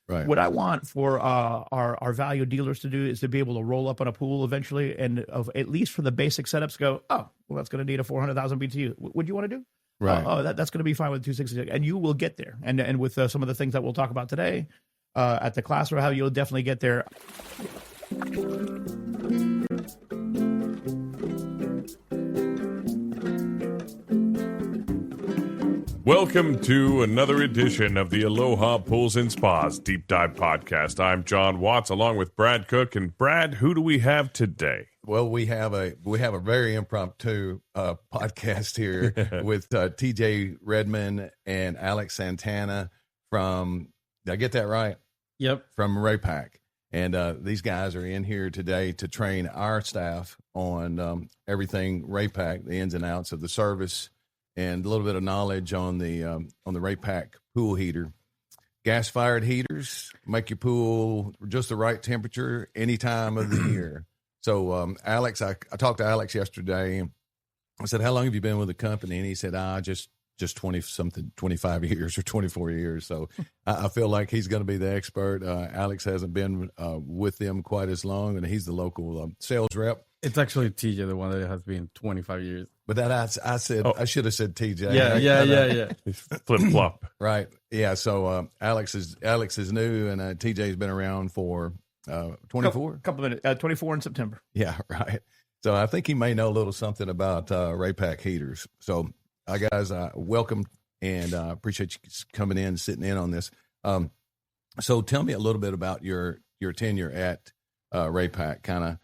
Right. What I want for our value dealers to do is to be able to roll up on a pool eventually, and at least for the basic setups, go, oh, well, that's going to need a 400,000 BTU. Would you want to do? Right. That's going to be fine with 260, and you will get there. And with some of the things that we'll talk about today at the class or how you'll definitely get there. Welcome to another edition of the Aloha Pools and Spas Deep Dive Podcast. I'm John Watts along with Brad Cook. And Brad, who do we have today? Well, we have a very impromptu podcast here with TJ Redmond and Alex Santana from, did I get that right? Yep. From Raypak. And these guys are in here today to train our staff on everything Raypak, the ins and outs of the service, and a little bit of knowledge on the Raypak pool heater. Gas-fired heaters make your pool just the right temperature any time of the year. So, Alex, I talked to Alex yesterday. I said, how long have you been with the company? And he said, just 20-something, 25 years or 24 years. So I feel like he's going to be the expert. Alex hasn't been with them quite as long, and he's the local sales rep. It's actually TJ, the one that has been 25 years. But that I said, I should have said TJ. Yeah. Flip flop. Right. Yeah. So Alex is new, and TJ's been around for 24. Couple minutes. 24 in September. Yeah. Right. So I think he may know a little something about Raypak heaters. So, guys, welcome, and appreciate you coming in, sitting in on this. So tell me a little bit about your tenure at Raypak. Kind of.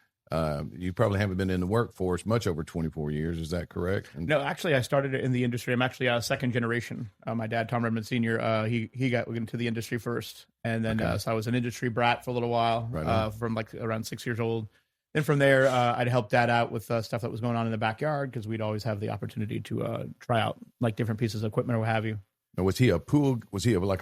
You probably haven't been in the workforce much over 24 years. Is that correct? No, actually, I started in the industry. I'm actually a second generation. My dad, Tom Redmond Sr., he got into the industry first. And then so I was an industry brat for a little while, from like around 6 years old. Then from there, I'd help Dad out with stuff that was going on in the backyard because we'd always have the opportunity to try out like different pieces of equipment or what have you. Now, was he like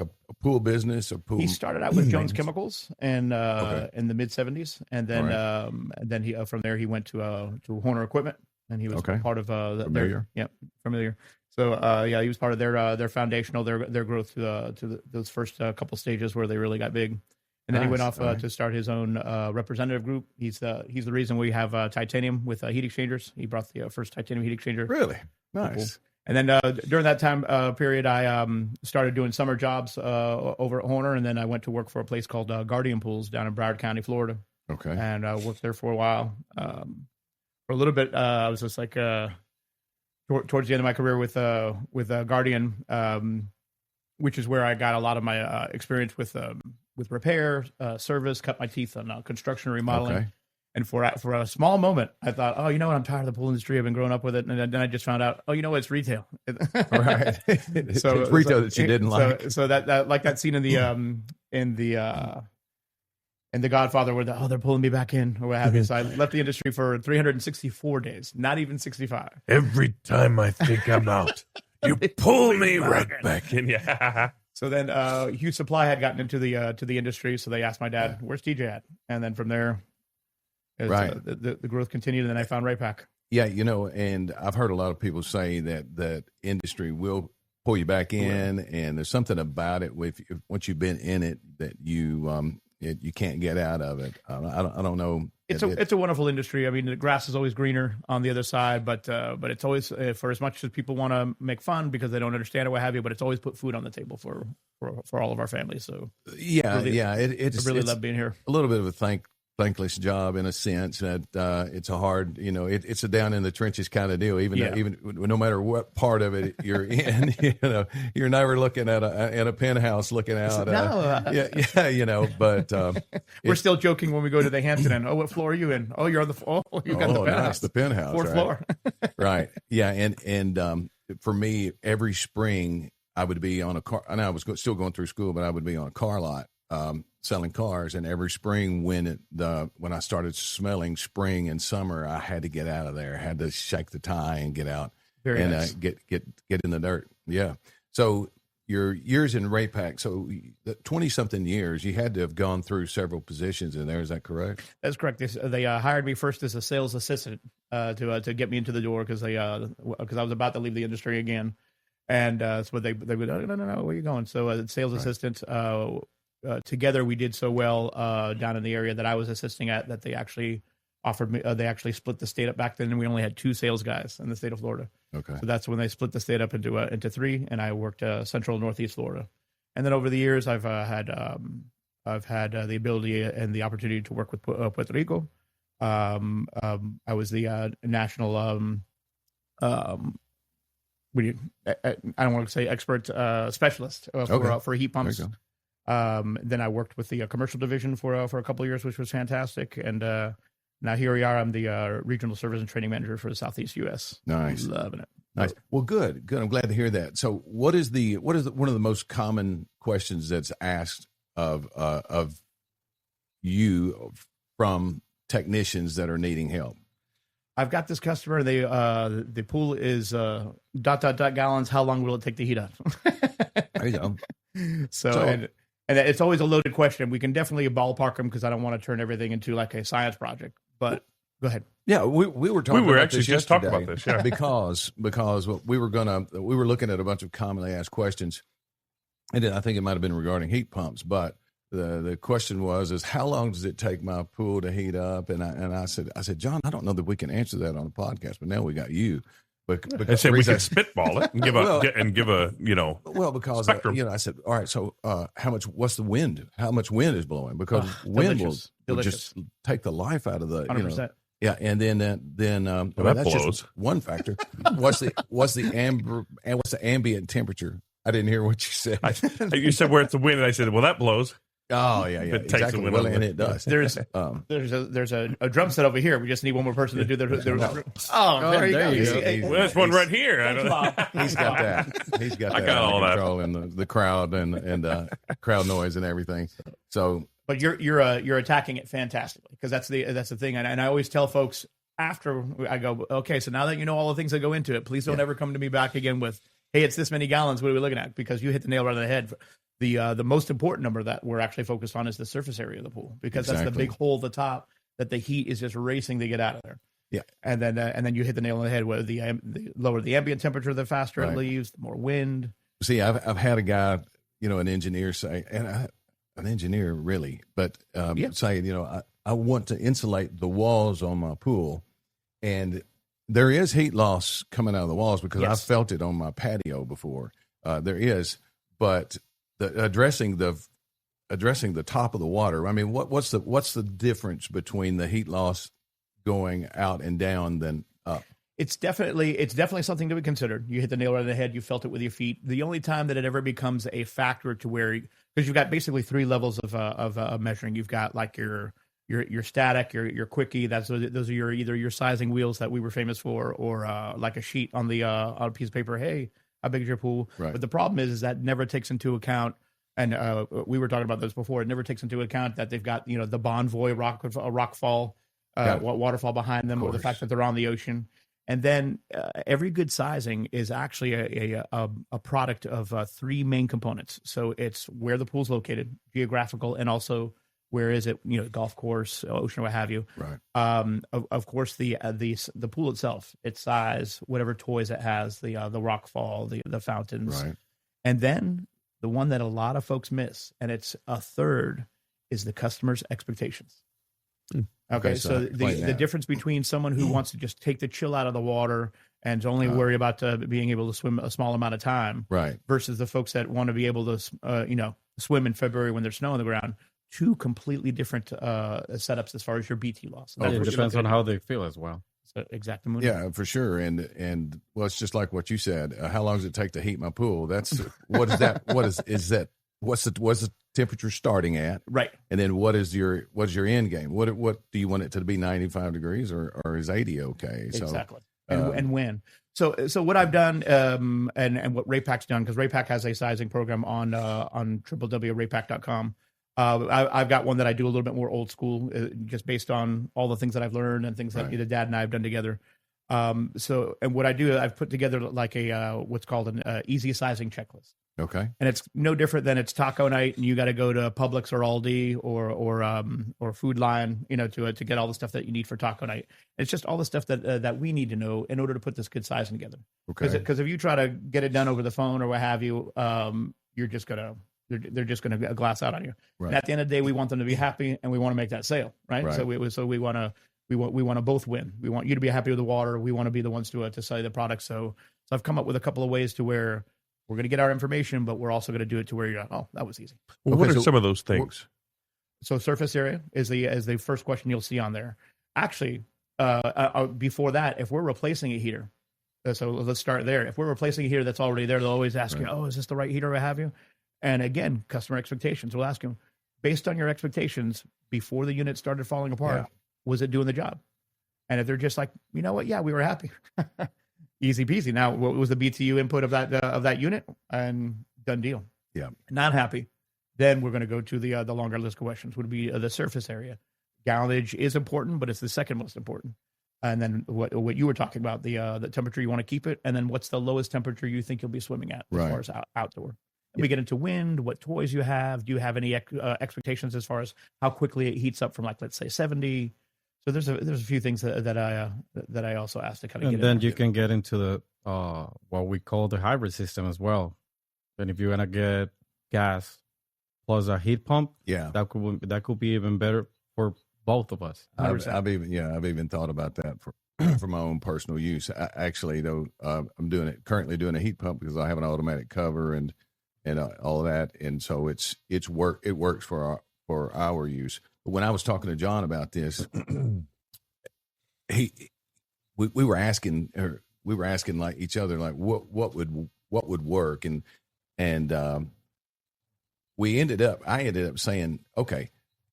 a pool business or pool? He started out with Jones Chemicals in the mid '70s, and then he from there he went to Horner Equipment, and he was part of Familiar. Familiar. So he was part of their foundational their growth to those first couple stages where they really got big, and then he went off to start his own representative group. He's the reason we have titanium with heat exchangers. He brought the first titanium heat exchanger. Really nice. Cool. And then during that time period, I started doing summer jobs over at Horner, and then I went to work for a place called Guardian Pools down in Broward County, Florida. Okay. And I worked there for a while. For a little bit, I was just like towards the end of my career with Guardian, which is where I got a lot of my experience with repair, service, cut my teeth on construction and remodeling. Okay. And for a small moment, I thought, oh, you know what? I'm tired of the pool industry. I've been growing up with it. And then I just found out, oh, you know what? It's retail. Right. So it's retail that you didn't like. So that like that scene in the Godfather where they're pulling me back in or what have you. So I left the industry for 364 days, not even 65. Every time I think I'm out, you pull me right back in. Yeah. So then Hughes Supply had gotten into the industry. So they asked my dad, where's TJ at? And then from there, the growth continued, and then I found Raypak. Yeah, and I've heard a lot of people say that industry will pull you back in, and there's something about it once you've been in it that you can't get out of it. I don't know. It's a wonderful industry. I mean, the grass is always greener on the other side, but it's always for as much as people want to make fun because they don't understand it, what have you. But it's always put food on the table for all of our families. So I really love being here. A little bit of a thankless job in a sense that it's a hard, it's a down in the trenches kind of deal. Even no matter what part of it you're in, you're never looking at a penthouse looking out. But we're still joking when we go to the Hampton Inn. Oh, what floor are you in? Oh, you're on the you got the penthouse. Nice, the penthouse, fourth floor. Right. Yeah, and for me, every spring I would be on a car. I know I was still going through school, but I would be on a car lot. Selling cars, and every spring when I started smelling spring and summer, I had to get out of there. I had to shake the tie and get out nice. Get in the dirt. Yeah. So your years in Raypak, so 20-something years, you had to have gone through several positions in there. Is that correct? That's correct. They hired me first as a sales assistant to get me into the door because I was about to leave the industry again, and so they would no, where are you going? So sales assistant. together we did so well down in the area that I was assisting at that they actually offered me. They actually split the state up back then, and we only had 2 sales guys in the state of Florida. Okay. So that's when they split the state up into 3, and I worked Central and Northeast Florida. And then over the years, I've had the ability and the opportunity to work with Puerto Rico. I was the national I don't want to say expert specialist for heat pumps. Then I worked with the commercial division for a couple of years, which was fantastic. And now here we are. I'm the regional service and training manager for the Southeast U.S. Nice, loving it. Nice. Well, good. I'm glad to hear that. So, what is one of the most common questions that's asked of you from technicians that are needing help? I've got this customer. They the pool is ... gallons. How long will it take to heat up? There you go. So and it's always a loaded question. We can definitely ballpark them because I don't want to turn everything into like a science project. But go ahead. Yeah, we were talking. We were about actually this just talking about this. Yeah, because we were looking at a bunch of commonly asked questions, and I think it might have been regarding heat pumps, but. The question is how long does it take my pool to heat up? And I said, John, I don't know that we can answer that on a podcast, but now we got you. But I said we could spitball it and give a because spectrum. I said, all right, so what's the wind? How much wind is blowing? Because wind will just take the life out of the 100%. Yeah, and then that that's blows. just one factor. What's the ambient temperature? I didn't hear what you said. You said where it's the wind, and I said, well, that blows. Oh yeah, It takes exactly. the wind Well, over. and it does. There's a drum set over here. We just need one more person to do the there you there go. you go. Well, there's one right here. I don't know. He's got that. He's got I that. got all under that. control and the crowd and crowd noise and everything. So, But you're attacking it fantastically because that's the thing. And I always tell folks after I go, okay, so now that you know all the things that go into it, please don't ever come to me back again with, hey, it's this many gallons. What are we looking at? Because you hit the nail right on the head. The most important number that we're actually focused on is the surface area of the pool because that's the big hole at the top that the heat is just racing to get out of there. Yeah, and then you hit the nail on the head. Where the lower the ambient temperature, the faster it leaves, the more wind. See, I've had a guy, an engineer say, an engineer really, but say, I want to insulate the walls on my pool, and there is heat loss coming out of the walls because I've felt it on my patio before. There is, but addressing the top of the water. I mean, what's the difference between the heat loss going out and down than up? It's definitely something to be considered. You hit the nail right on the head. You felt it with your feet. The only time that it ever becomes a factor to where, because you've got basically 3 levels of measuring. You've got like your static, your quickie. Those are either your sizing wheels that we were famous for, or like a sheet on a piece of paper. Hey, how big is your pool? Right. But the problem is that never takes into account, and we were talking about this before. It never takes into account that they've got the Bonvoy rockfall, waterfall behind them, or the fact that they're on the ocean. And then every good sizing is actually a product of 3 main components. So it's where the pool's located, geographical, and also where is it, golf course, ocean, what have you. Right. Of course, the pool itself, its size, whatever toys it has, the rockfall, the fountains, Right. and then the one that a lot of folks miss, and it's a third, is the customer's expectations. Okay, so the difference between someone who wants to just take the chill out of the water and only worry about being able to swim a small amount of time, right, versus the folks that want to be able to, swim in February when there's snow on the ground. 2 completely different setups as far as your BT loss. It depends on how they feel as well. So, exactly. Yeah, for sure. And well, it's just like what you said. How long does it take to heat my pool? That's what is that? What's the temperature starting at? Right. And then what's your end game? What do you want it to be 95 degrees or is 80 okay? So, exactly. And when. So what I've done and what Raypak's done, because Raypak has a sizing program on www.raypak.com. I've got one that I do a little bit more old school, just based on all the things that I've learned and things that the dad and I have done together. And what I do, I've put together like what's called an easy sizing checklist. Okay. And it's no different than it's taco night and you got to go to Publix or Aldi or Food Lion, to get all the stuff that you need for taco night. It's just all the stuff that we need to know in order to put this good sizing together. Okay. Because if you try to get it done over the phone or what have you, you're just gonna They're just going to glass out on you. Right. And at the end of the day, we want them to be happy, and we want to make that sale, right? Right. So we want to both win. We want you to be happy with the water. We want to be the ones to sell you the product. So I've come up with a couple of ways to where we're going to get our information, but we're also going to do it to where you're like, oh, that was easy. Well, what are some of those things? So surface area is the first question you'll see on there. Actually, before that, if we're replacing a heater, so let's start there. If we're replacing a heater that's already there, they'll always ask you, oh, is this the right heater I have you? And again, customer expectations. We'll ask them, based on your expectations before the unit started falling apart, was it doing the job? And if they're just like, you know what? Yeah, we were happy. Easy peasy. Now, what was the BTU input of that unit? And done deal. Yeah. Not happy. Then we're going to go to the longer list of questions. Would be the surface area. Gallonage is important, but it's the second most important. And then what you were talking about, the temperature you want to keep it, and then what's the lowest temperature you think you'll be swimming at as far as outdoor. We get into wind, what toys you have. Do you have any expectations as far as how quickly it heats up from, like, let's say 70? So there's a few things that I also asked to kind of get. And then you can get into the what we call the hybrid system as well. And if you want to get gas plus a heat pump, that could be even better for both of us. I've even thought about that for my own personal use. Actually, though, I'm currently doing a heat pump because I have an automatic cover and all of that, and so it works for our use. But when I was talking to John about this, we were asking like each other, like what would work, and I ended up saying, okay,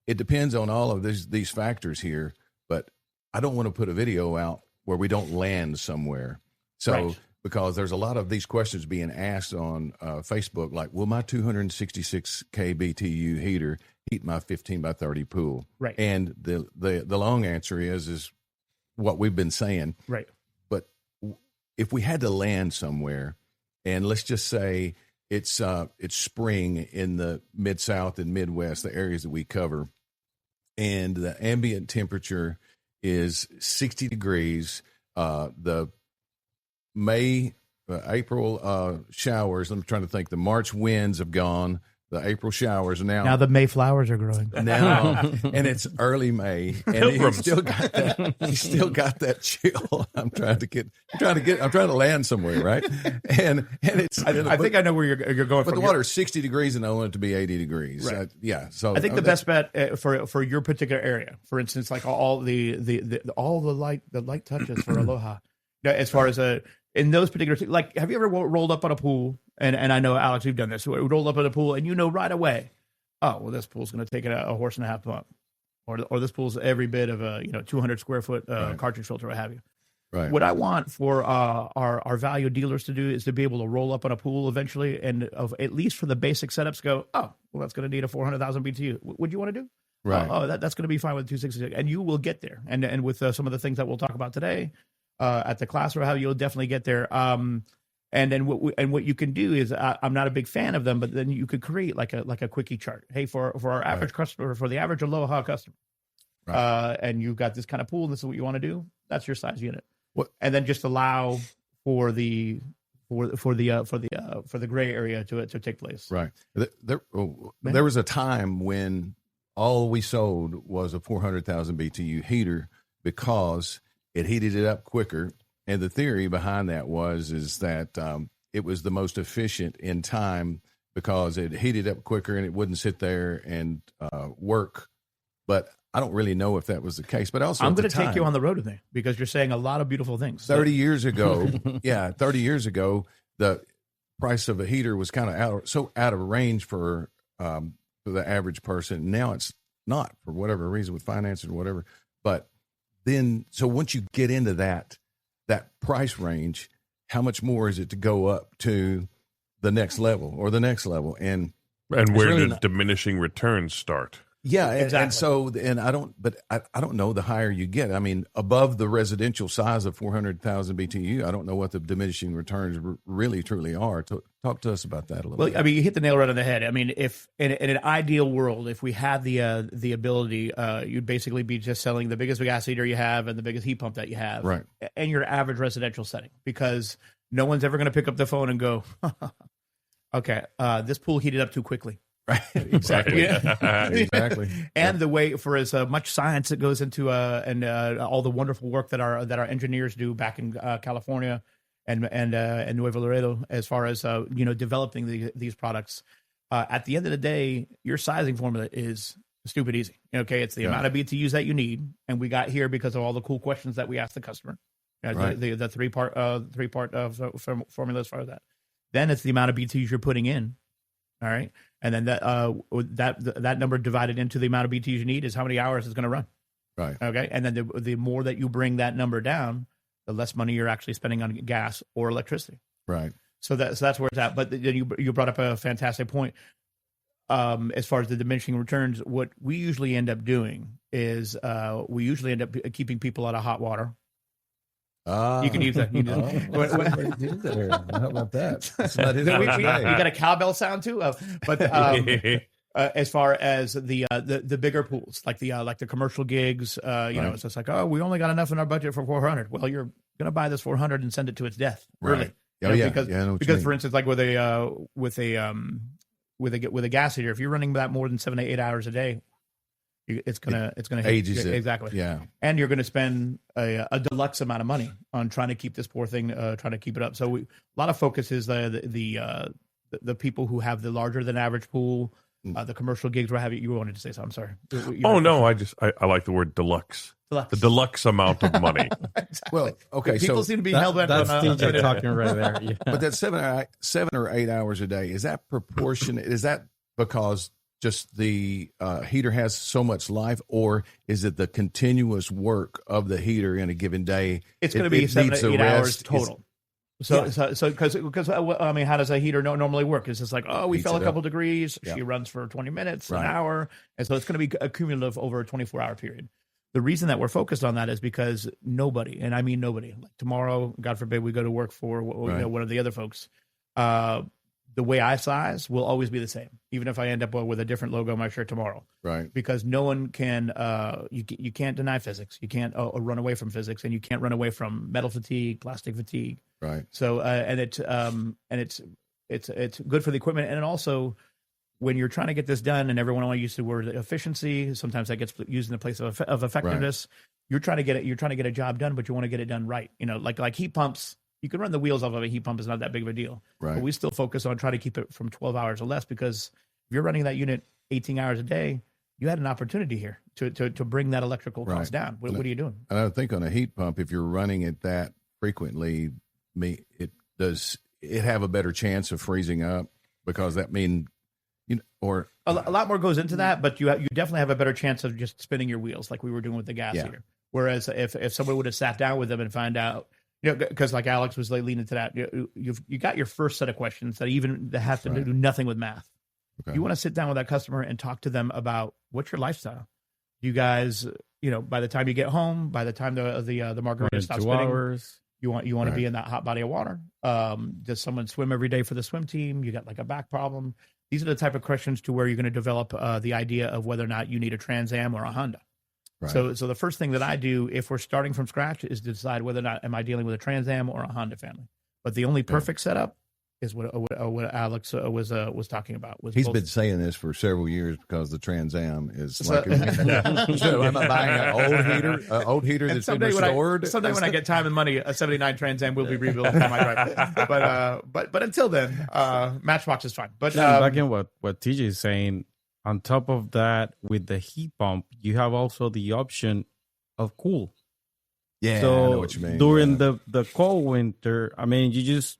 it depends on all of these factors here, but I don't want to put a video out where we don't land somewhere. So because there's a lot of these questions being asked on Facebook, like, will my 266 kBTU heater heat my 15 by 30 pool? Right. And the long answer is what we've been saying. Right. But if we had to land somewhere, and let's just say it's spring in the Mid-South and Midwest, the areas that we cover, and the ambient temperature is 60 degrees, the April showers, I'm trying to think, the March winds have gone, the April showers are now the May flowers are growing. Now, and it's early May, and he's still got that chill. I'm trying to land somewhere, right? And it's. I think I know where you're going. But the water's 60 degrees, and I want it to be 80 degrees. Right. So I think the best bet for your particular area, for instance, like all the light touches for Aloha, as far as in those particular, like, have you ever rolled up on a pool? And I know, Alex, you've done this. We rolled up on a pool, and you know right away, oh, well, this pool's going to take a horse and a half pump, or this pool's every bit of a 200 square foot cartridge filter, what have you. Right. What I want for our value dealers to do is to be able to roll up on a pool eventually, and at least for the basic setups, go, oh, well, that's going to need a 400,000 BTU. Would you want to do? Right. That's going to be fine with 266, and you will get there. And with some of the things that we'll talk about today at the class or how you'll definitely get there. And then what you can do is, I'm not a big fan of them, but then you could create like a quickie chart. Hey, for our average customer, for the average Aloha customer, and you've got this kind of pool, and this is what you want to do. That's your size unit. And then just allow for the gray area to take place. Right. There was a time when all we sold was a 400,000 BTU heater because it heated it up quicker. And the theory behind that is that it was the most efficient in time because it heated up quicker and it wouldn't sit there and work. But I don't really know if that was the case. But also, I'm going to take you on the road with me because you're saying a lot of beautiful things. 30 years ago, 30 years ago, the price of a heater was kind of out of range for the average person. Now it's not, for whatever reason, with financing or whatever. But then, so once you get into that price range, how much more is it to go up to the next level or the next level? And where really do diminishing returns start? Yeah, exactly. And so, and I don't know the higher you get. I mean, above the residential size of 400,000 BTU, I don't know what the diminishing returns really truly are. Talk to us about that a little bit. I mean, you hit the nail right on the head. I mean, if in an ideal world, if we had the ability, you'd basically be just selling the biggest gas heater you have and the biggest heat pump that you have, right? And your average residential setting, because no one's ever going to pick up the phone and go, okay, this pool heated up too quickly. Right. Exactly. Exactly. And the way for as much science that goes into and all the wonderful work that our engineers do back in California and Nuevo Laredo, as far as developing these products. At the end of the day, your sizing formula is stupid easy. Okay, it's the amount of BTUs that you need, and we got here because of all the cool questions that we asked the customer. Right. The three part formula as far as that. Then it's the amount of BTUs you're putting in. All right, and then that number divided into the amount of BTUs you need is how many hours it's going to run. Right. Okay, and then the more that you bring that number down, the less money you're actually spending on gas or electricity. Right. So that's where it's at. But then you brought up a fantastic point. As far as the diminishing returns, what we usually end up doing is we usually end up keeping people out of hot water. You can use that. How about that? You got a cowbell sound too. As far as the bigger pools, like the commercial gigs, it's just like, oh, we only got enough in our budget for 400. Well, you're gonna buy this 400 and send it to its death early. Right. Because for instance, like with a gas heater, if you're running that more than 7 to 8 hours a day, it's gonna ages it. Exactly. Yeah. And you're gonna spend a deluxe amount of money on trying to keep this poor thing, trying to keep it up. So a lot of focus is the people who have the larger than average pool, the commercial gigs. What have you wanted to say? So I'm sorry. No, I like the word deluxe. The deluxe amount of money. Exactly. Well, okay. People seem to be held back. That's DJ talking right there. Yeah. But that 7 or 8 hours a day, is that proportionate? Is that because just the heater has so much life, or is it the continuous work of the heater in a given day? It's going to be 7 to 8 hours total. So because I mean, how does a heater normally work? It's just like, oh, we fell a couple degrees. She runs for 20 minutes, an hour, and so it's going to be accumulative over a 24-hour period. The reason that we're focused on that is because nobody, and I mean nobody, like tomorrow, God forbid, we go to work for one of the other folks. The way I size will always be the same, even if I end up with a different logo on my shirt tomorrow. Right. Because no one can, you can't deny physics. You can't run away from physics, and you can't run away from metal fatigue, plastic fatigue. Right. So, it's good for the equipment, and also when you're trying to get this done, and everyone only uses the word efficiency, sometimes that gets used in the place of effectiveness. Right. You're trying to get a job done, but you want to get it done right. Like heat pumps. You can run the wheels off of a heat pump. It's not that big of a deal. Right. But we still focus on trying to keep it from 12 hours or less, because if you're running that unit 18 hours a day, you had an opportunity here to bring that electrical cost down. What are you doing? And I think on a heat pump, if you're running it that frequently, it have a better chance of freezing up, because that means, or a lot more goes into that, but you definitely have a better chance of just spinning your wheels like we were doing with the gas heater. Whereas if someone would have sat down with them and find out, because like Alex was leaning to that, you got your first set of questions that have to do nothing with math. Okay. You want to sit down with that customer and talk to them about what's your lifestyle. You guys, by the time you get home, by the time the margarita stops spinning, 2 hours. You want to be in that hot body of water. Does someone swim every day for the swim team? You got like a back problem. These are the type of questions to where you're going to develop the idea of whether or not you need a Trans Am or a Honda. Right. So the first thing that I do, if we're starting from scratch, is to decide whether or not am I dealing with a Trans Am or a Honda family. But the only perfect setup is what Alex was talking about. He's been saying this for several years, because the Trans Am is so I'm not buying an old heater that's been restored. Someday when I get time and money, a '79 Trans Am will be rebuilt for my drive. But until then, Matchbox is fine. But back in what TJ is saying. On top of that, with the heat pump, you have also the option of cool. Yeah, so I know what you mean. During the cold winter, I mean, you just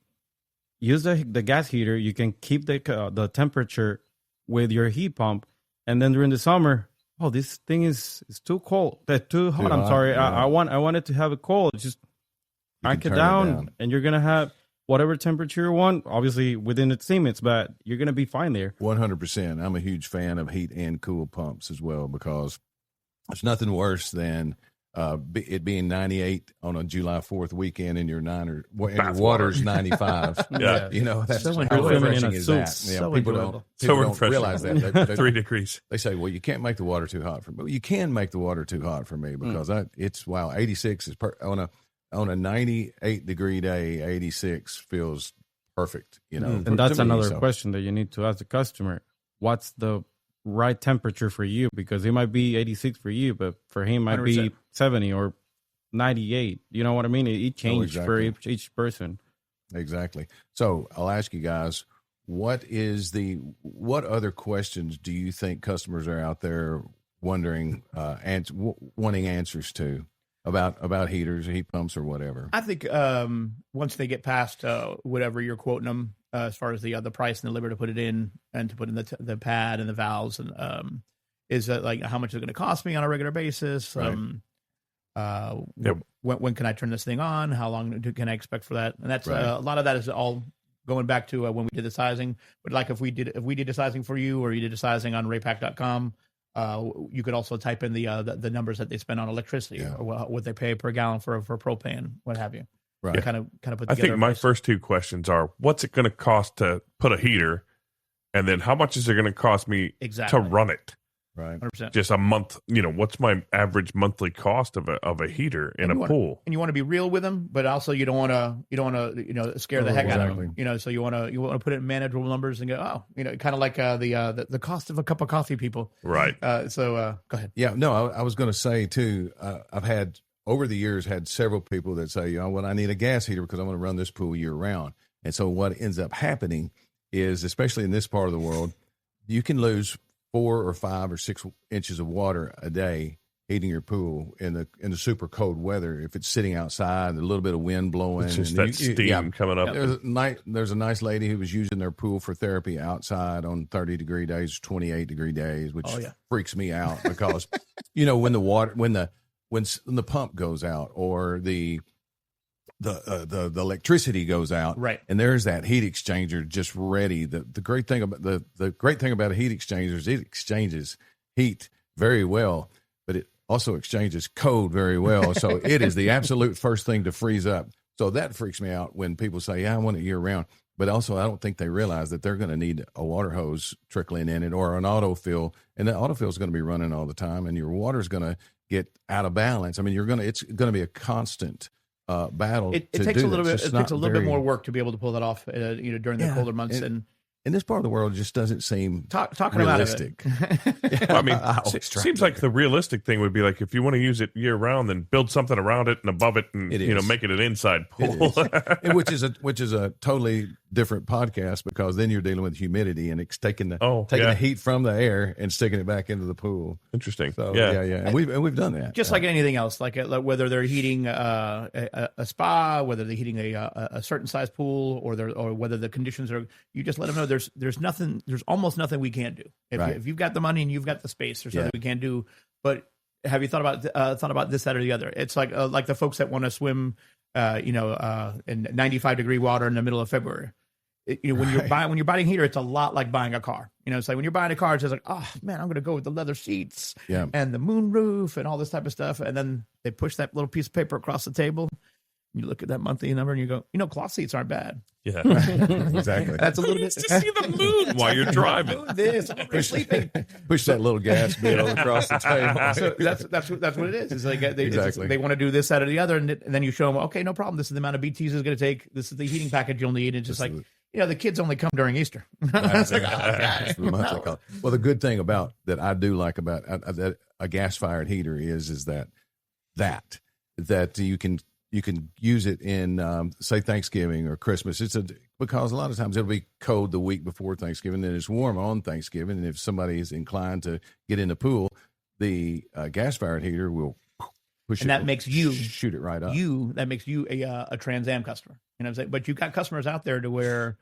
use the gas heater. You can keep the temperature with your heat pump, and then during the summer, this thing is too cold. That's too hot. I'm sorry. Yeah. I wanted to have it cold. Just crank it down, and you're gonna have whatever temperature you want, obviously within its limits, but you're going to be fine there. 100%. I'm a huge fan of heat and cool pumps as well, because there's nothing worse than it being 98 on a July 4th weekend and your water's 95. Yeah. That's so how refreshing is that. So people don't realize that. They 3 degrees. They say, well, you can't make the water too hot for me. Well, you can make the water too hot for me, because 86 is on a 98 degree day, 86 feels perfect, And that's another question that you need to ask the customer. what's the right temperature for you, because it might be 86 for you, but for him might 100%. be 70 or 98. You know what I mean? It changed for each person. Exactly. So I'll ask you guys, what other questions do you think customers are out there wondering, wanting answers to about heaters, heat pumps, or whatever? I think once they get past whatever you're quoting them, as far as the price and the labor to put it in and to put in the pad and the valves, and is that like how much is it going to cost me on a regular basis? Right. When can I turn this thing on? How long can I expect for that? And that's Right. A lot of that is all going back to when we did the sizing. But like if we did the sizing for you, or you did the sizing on raypak.com, you could also type in the numbers that they spend on electricity, or what they pay per gallon for propane, what have you. Right. Kind of put together. I think my first two questions are, what's it going to cost to put a heater? And then how much is it going to cost me to run it? Right. 100%. Just a month, what's my average monthly cost of a heater in a pool? And you want to be real with them, but also you don't want to scare the heck out of them. So you want to put it in manageable numbers and go, kind of like the cost of a cup of coffee, people. Right. So go ahead. Yeah, no, I was going to say too, I've had over the years had several people that say, well, I need a gas heater because I want to run this pool year round. And so what ends up happening is, especially in this part of the world, you can lose 4 or 5 or 6 inches of water a day heating your pool in the super cold weather. If it's sitting outside, a little bit of wind blowing, it's just that steam coming up. There's a nice lady who was using their pool for therapy outside on 30-degree days, 28-degree days, which freaks me out because when the pump goes out or the electricity goes out, right, and there's that heat exchanger just ready. The great thing about the great thing about a heat exchanger is it exchanges heat very well, but it also exchanges cold very well. So it is the absolute first thing to freeze up. So that freaks me out when people say, I want it year round. But also, I don't think they realize that they're going to need a water hose trickling in it or an autofill, and the autofill is going to be running all the time, and your water is going to get out of balance. I mean, it's going to be a constant battle. It takes a little bit. It takes a little bit more work to be able to pull that off. During the colder months, and in this part of the world, it just doesn't seem talking realistic. Well, I mean, it seems like the realistic thing would be like, if you want to use it year round, then build something around it and above it, and make it an inside pool. which is a totally different podcast, because then you're dealing with humidity and it's taking the heat from the air and sticking it back into the pool. Interesting. So and we've done that. Just like anything else, like whether they're heating a spa, whether they're heating a certain size pool, or whether the conditions are, you just let them know there's almost nothing we can't do. If you've got the money and you've got the space, there's nothing we can't do. But have you thought about this, that, or the other? It's like the folks that want to swim, in 95-degree water in the middle of February. When you're buying a heater, it's a lot like buying a car. It's like when you're buying a car, it's just like, oh man, I'm going to go with the leather seats and the moon roof and all this type of stuff. And then they push that little piece of paper across the table. You look at that monthly number and you go, cloth seats aren't bad. Yeah, exactly. That's a little bit to see the moon while you're driving. Sleeping. Push that little gas bill across the table. So that's what it is. It's like they want to do this, that, or the other, and then you show them, okay, no problem. This is the amount of BTs it's going to take. This is the heating package you'll need. It's just like, the kids only come during Easter. It's like, oh, gosh. Well, the good thing about that I do like about a gas-fired heater is that you can use it in say Thanksgiving or Christmas. Because a lot of times it'll be cold the week before Thanksgiving, then it's warm on Thanksgiving, and if somebody is inclined to get in the pool, the gas-fired heater will push and that makes you shoot it right up. That makes you a Trans Am customer. You know what I'm saying? But you've got customers out there to where,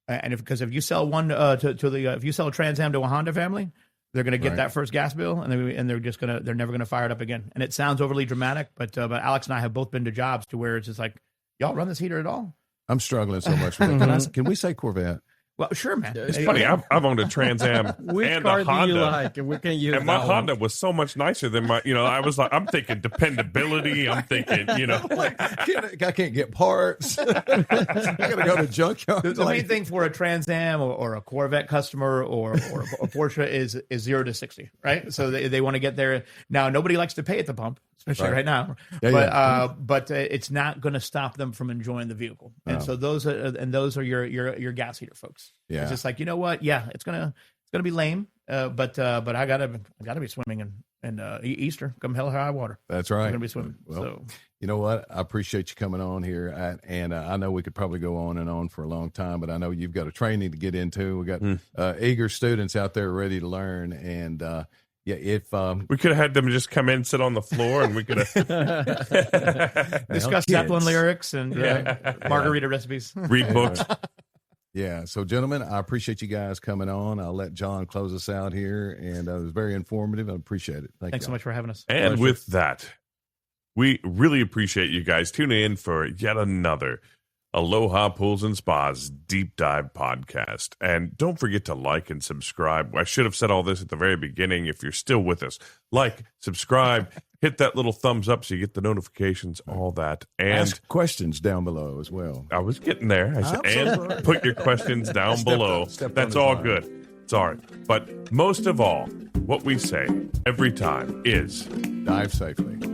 because if you sell one if you sell a Trans Am to a Honda family, they're going to get that first gas bill, and they're never going to fire it up again. And it sounds overly dramatic, but Alex and I have both been to jobs to where it's just like, y'all run this heater at all? I'm struggling so much with it. Can we say Corvette? Well, sure, man. It's funny. I've owned a Trans Am and a Honda. Do you like? And we can use and my Honda was so much nicer than my. I was like, I'm thinking dependability. I'm thinking, I can't get parts. I gotta go to junkyard. The main thing for a Trans Am or a Corvette customer or a Porsche is 0 to 60, right? So they want to get there. Now, nobody likes to pay at the pump, especially right now. But it's not going to stop them from enjoying the vehicle. And so those are your gas heater folks. Yeah. It's just like, you know what? Yeah, it's gonna gonna be lame. But I gotta be swimming in Easter, come hell or high water. That's right. I'm gonna be swimming. Well, so you know what? I appreciate you coming on here, and I know we could probably go on and on for a long time, but I know you've got a training to get into. We got eager students out there ready to learn, and yeah, if we could have had them just come in, sit on the floor, and we could have discussed Zeppelin lyrics and margarita recipes, read books. Yeah. So, gentlemen, I appreciate you guys coming on. I'll let John close us out here, and it was very informative. I appreciate it. Thanks so much for having us. And with that, we really appreciate you guys tuning in for yet another Aloha Pools and Spas Deep Dive podcast. And don't forget to like and subscribe. I should have said all this at the very beginning. If you're still with us, like, subscribe, hit that little thumbs up so you get the notifications, all that. And ask questions down below as well. I was getting there. I said, put your questions down below. That's all good. It's all right. But most of all, what we say every time is dive safely.